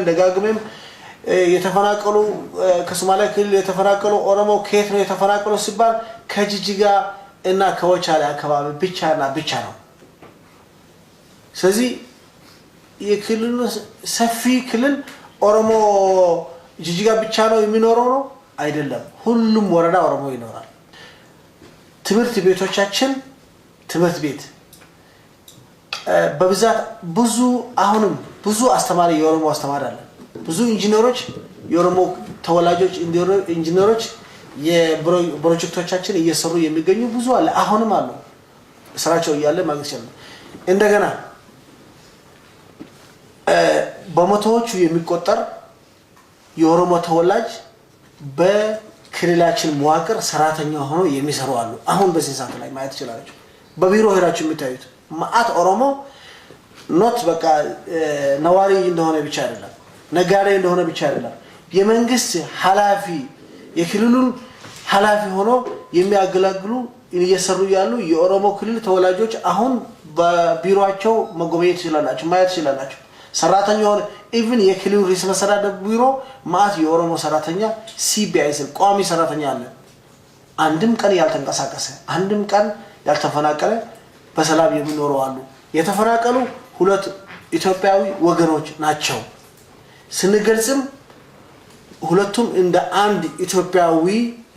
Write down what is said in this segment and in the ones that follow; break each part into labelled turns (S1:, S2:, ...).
S1: ደጋግመን የተፈናቀሉ ከሶማሊያ ክልል የተፈናቀሉ ኦሮሞ ከየት ነው የተፈናቀሉ ሲባል ከጅጅጋ እና ከወቻሌ አካባቢ ብቻ ነው ስለዚህ የክልሉ ሰፊ ክልል ኦሮሞ ጅጅጋ ብቻ ነው የሚኖረው ነው አይደለም ሁሉም ወረዳ ኦሮሞ ይኖራል ትምህርት ቤቶቻችን ትምህርት ቤት በብዛት ብዙ አስተማሪ የኦሮሞ አስተማሪ አለ ብዙ ኢንጂነሮች የኦሮሞ ተወላጆች ኢንጂነሮች የፕሮጀክቶቻችን እየሰሩ የሚገኙ ብዙ አለ አሁንም አሉ ስራቸው ያለ ማግኘት ይችላል እንደገና በመቶዎቹ የሚቆጠር የኦሮሞ ተወላጅ በክልላችን መዋቅር ሰራተኛ ሆኖ የሚሰሩ አሉ አሁን በዚህ ሰዓት ላይ ማየት ይችላል በቢሮ ሄራችሁ የሚታዩት ማአት ኦሮሞ ኖት በቃ ነዋሪ እንደሆነ ብቻ አይደለም ነጋዴ እንደሆነ ብቻ አይደለም የመንግስት ሐላፊ የክልሉን ሐላፊ ሆኖ የሚያገለግሉ እየሰሩ ያሉ የኦሮሞ ክልል ተወላጆች አሁን በቢሮአቸው መጎብኘት ይችላልላችሁ ማየት ይችላልላችሁ ሰራተኛ ሆነ ኢቭን የክልሉ ርዕሰ መስተዳድር ቢሮ ማአት የኦሮሞ ሰራተኛ ሲቢአይስ ቋሚ ሰራተኛ አለ አንድም ቀን ያልተንቀሳቀሰ አንድም ቀን ያልተፈናቀለ በሰላም የሚኖሩ አሉ የተፈናቀሉ ሁለት ኢትዮጵያዊ ወገኖች ናቸው ስንገልጽም ሁለቱም እንደ አንድ ኢትዮጵያዊ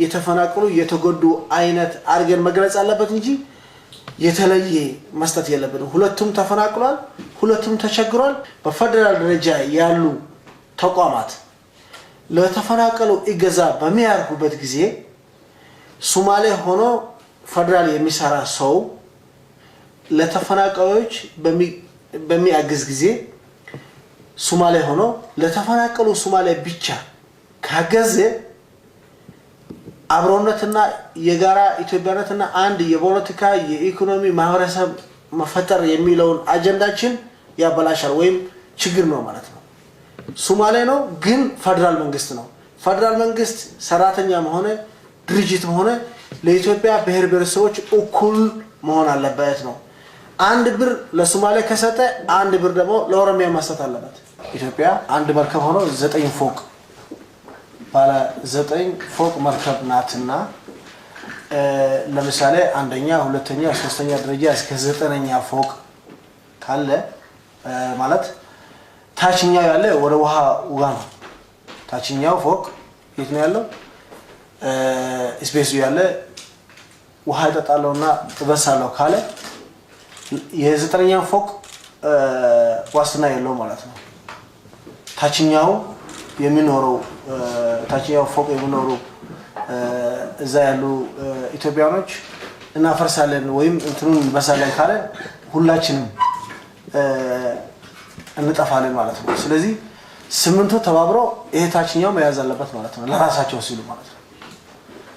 S1: የተፈናቀሉ የተጎዱ አይነት አርገን መግለጽ አለበት እንጂ የተለየ መስጠት የለብንም ሁለቱም ተፈናቅሏል ሁለቱም ተቸግሯል በፌደራል ደረጃ ያሉ ተቋማት ለተፈናቀሉ እገዛ በሚያርጉበት ጊዜ ሶማሌ ሆኖ ፌደራል የሚሰራ ሰው ለተፈናቃዮች በሚያግዝ ጊዜ ሶማሌ ሆኖ ለተፈናቀሉ ሶማሌ ብቻ ካገዘ አብሮነትና የጋራ ኢትዮጵያነትና አንድ የፖለቲካ የኢኮኖሚ ማህበረሰብ መፈጠር የሚለውን አጀንዳችን ያበላሻል ወይም ችግር ነው ማለት ነው ሶማሌ ነው ግን ፌደራል መንግስት ነው ፌደራል መንግስት ሰራተኛ ሆነ ድርጅት ሆነ ለኢትዮጵያ ብሔር ብሔረሰቦች እኩል መሆን አለበት ነው አንድ ብር ለሶማሌ ከሰጠ አንድ ብር ደግሞ ለኦሮሚያ መስጠት አለበት ኢትዮጵያ አንድ መርከብ ሆኖ 9 ፎቅ ባለ 9 ፎቅ መርከብ ናትና ለምሳሌ አንደኛ ሁለተኛ ሶስተኛ ደረጃ እስከ 9ኛ ፎቅ ካለ ማለት ታችኛው ያለ ወደ ውሃ ነው ታችኛው ፎቅ የት ነው ያለው ስፔሱ ያለ ውሃ ይጠጣለውና ተበሳለው ካለ የ9ኛ ፎቅ ዋስትና ያለው ማለት ነው ታችኛው የሚኖረው ታችኛው ፎቅ የሚኖሩ እዛ ያሉ ኢትዮጵያኖች እናፈርሳለን ወይም እንትኑን በሳለን ካለ ሁላችንም እንጠፋለን ማለት ነው ስለዚህ ስምንቱ ተባብሮ ይሄ ታችኛው መያዝ አለበት ማለት ነው ለራሳቸው ሲሉ ማለት ነው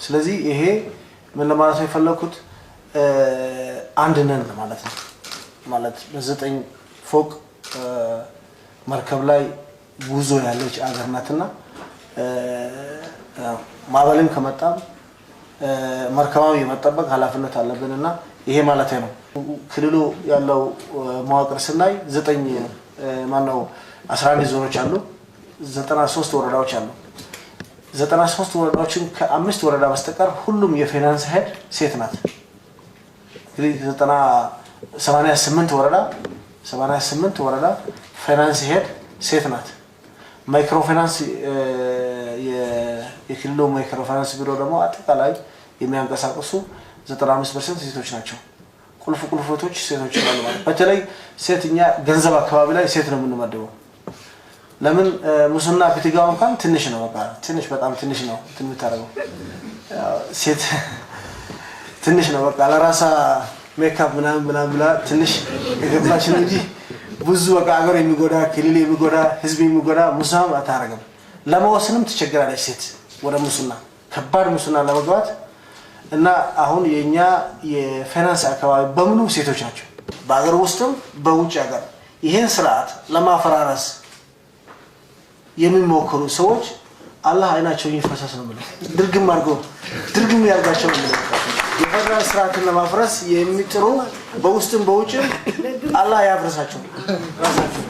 S1: ስለዚህ ይሄ ምን ለማለት ነው የፈለኩት አንድ ነን ማለት ነው ማለት በ9 ፎቅ መርከብ ላይ ጉዞ ያለች አገር ናትና ማበልም ከመጣም መርከባው የመጠበቅ ኃላፊነት አለብንና ይሄ ማለት ነው ክልሉ ያለው መዋቅር ስናይ 11 ዞኖች አሉ 93 ወረዳዎች አሉ 93 ወረዳዎችን ከ5 ወረዳ በስተቀር ሁሉም የፋይናንስ ሄድ ሴት ናት እንግዲህ 88 ወረዳ ፋይናንስ ሄድ ሴት ናት ማይክሮ ፋይናንስ የክልሉ ማይክሮ ፋይናንስ ቢሮ ደግሞ አጠቃላይ የሚያንቀሳቅሱ 95% ሴቶች ናቸው ቁልፎች ሴቶች ናቸው ማለት በተለይ ሴትኛ ገንዘብ አካባቢ ላይ ሴት ነው የምንመደበው ለምን ሙስና ፍትጋው እንኳን ትንሽ ነው በቃ ትንሽ በጣም ትንሽ ነው ትምታረው ሴት ትንሽ ነው በቃ ለራሳ ሜካፕ ምናምን ብላ ትንሽ የገባች ነው እንጂ ብዙ በቃ አገር የሚጎዳ ክልል የሚጎዳ ህዝብ የሚጎዳ ሙስና አታረጋም ለማወስንም ትቸገራለች ሴት ወደ ሙስና ከባድ ሙስና ለመግባት እና አሁን የኛ የፋይናንስ አካባቢ በሙሉ ሴቶች ናቸው በአገር ውስጥም በውጭ ሀገር ይሄን ስርዓት ለማፈራረስ የሚሞክሩ ሰዎች አላህ አይናቸውን ይፈሰስ ነው ማለት ድርግም ያርጋቸው ነው የፈራን ስርዓትን ለማፍረስ የሚጥሩ በውስጥም በውጭም አላህ ያፍርሳቸው ራሳቸው